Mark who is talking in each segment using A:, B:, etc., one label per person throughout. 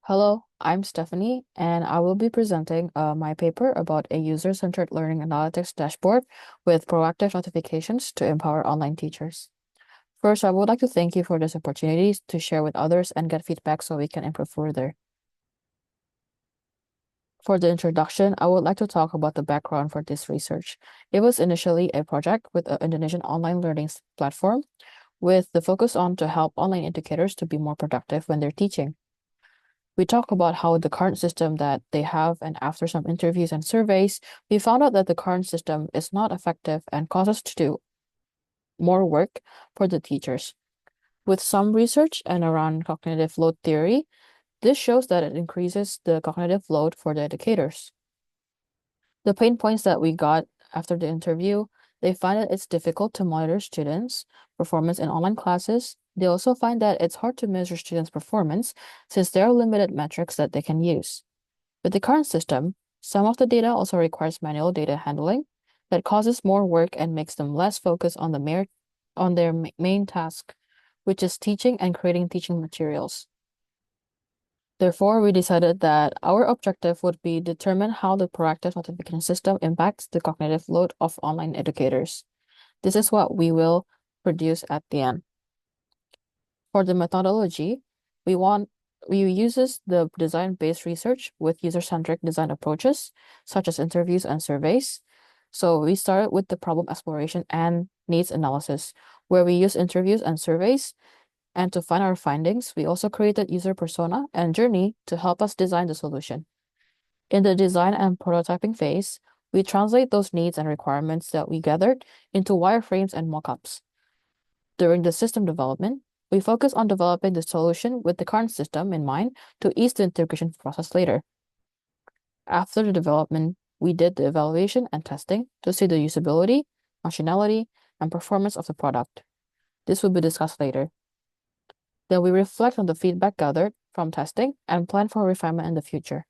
A: Hello, I'm Stephanie, and I will be presenting my paper about a user-centered learning analytics dashboard with proactive notifications to empower online teachers. First, I would like to thank you for this opportunity to share with others and get feedback so we can improve further. For the introduction, I would like to talk about the background for this research. It was initially a project with an Indonesian online learning platform with the focus on to help online educators to be more productive when they're teaching. We talk about how the current system that they have, and after some interviews and surveys, we found out that the current system is not effective and causes to do more work for the teachers. With some research and around cognitive load theory, this shows that it increases the cognitive load for the educators. The pain points that we got after the interview, they find that it's difficult to monitor students' performance in online classes. They also find that it's hard to measure students' performance since there are limited metrics that they can use. With the current system, some of the data also requires manual data handling that causes more work and makes them less focused on their main task, which is teaching and creating teaching materials. Therefore, we decided that our objective would be determine how the proactive notification system impacts the cognitive load of online educators. This is what we will produce at the end. For the methodology, we uses the design-based research with user-centric design approaches, such as interviews and surveys. So we started with the problem exploration and needs analysis, where we use interviews and surveys. And to find our findings, we also created user persona and journey to help us design the solution. In the design and prototyping phase, we translate those needs and requirements that we gathered into wireframes and mockups. During the system development, we focus on developing the solution with the current system in mind to ease the integration process later. After the development, we did the evaluation and testing to see the usability, functionality, and performance of the product. This will be discussed later. Then we reflect on the feedback gathered from testing and plan for refinement in the future.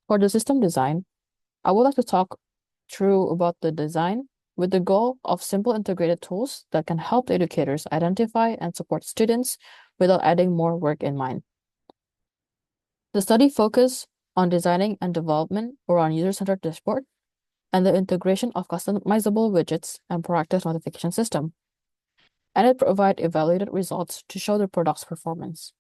A: For the system design, I would like to talk through about the design with the goal of simple integrated tools that can help the educators identify and support students without adding more work in mind. The study focused on designing and development around user-centered dashboard and the integration of customizable widgets and proactive notification system. And it provided evaluated results to show the product's performance.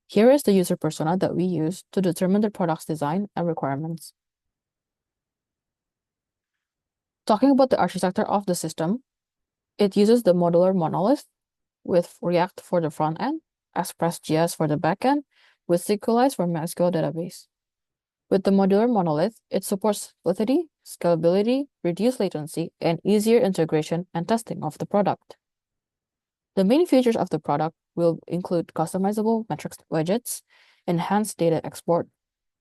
A: Here is the user persona that we use to determine the product's design and requirements. Talking about the architecture of the system, it uses the modular monolith with React for the front end, Express.js for the back end, with SQLite for MySQL database. With the modular monolith, it supports simplicity, scalability, reduced latency, and easier integration and testing of the product. The main features of the product will include customizable metrics widgets, enhanced data export,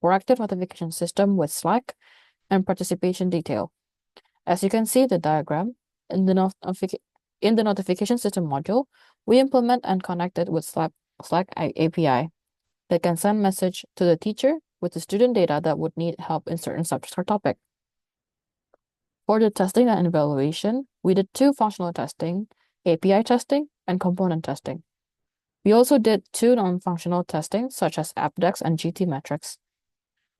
A: proactive notification system with Slack, and participation detail. As you can see the diagram, in the notification system module, we implement and connect it with Slack API that can send message to the teacher with the student data that would need help in certain subjects or topic. For the testing and evaluation, we did 2 functional testing, API testing, and component testing. We also did 2 non-functional testing, such as AppDex and GT metrics.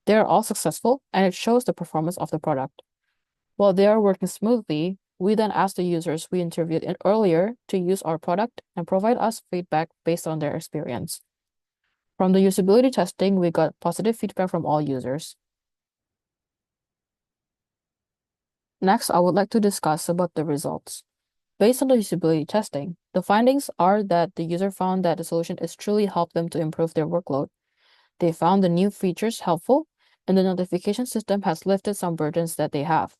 A: They are all successful, and it shows the performance of the product. While they are working smoothly, we then ask the users we interviewed earlier to use our product and provide us feedback based on their experience. From the usability testing, we got positive feedback from all users. Next, I would like to discuss about the results. Based on the usability testing, the findings are that the user found that the solution is truly helped them to improve their workload. They found the new features helpful, and the notification system has lifted some burdens that they have.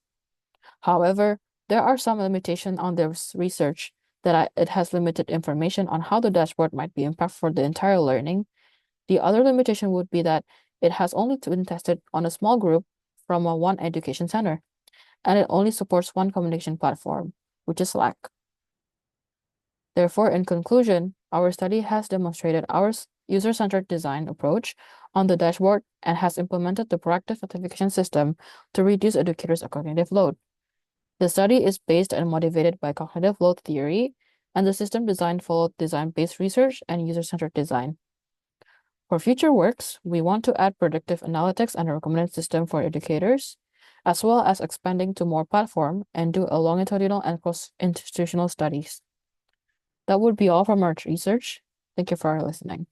A: However, there are some limitations on this research that it has limited information on how the dashboard might be impactful for the entire learning. The other limitation would be that it has only been tested on a small group from one education center, and it only supports one communication platform, which is Slack. Therefore, in conclusion, our study has demonstrated our user-centered design approach on the dashboard and has implemented the proactive notification system to reduce educators' cognitive load. The study is based and motivated by cognitive load theory, and the system design followed design-based research and user-centered design. For future works, we want to add predictive analytics and a recommended system for educators, as well as expanding to more platform and do a longitudinal and cross-institutional studies. That would be all from our research. Thank you for listening.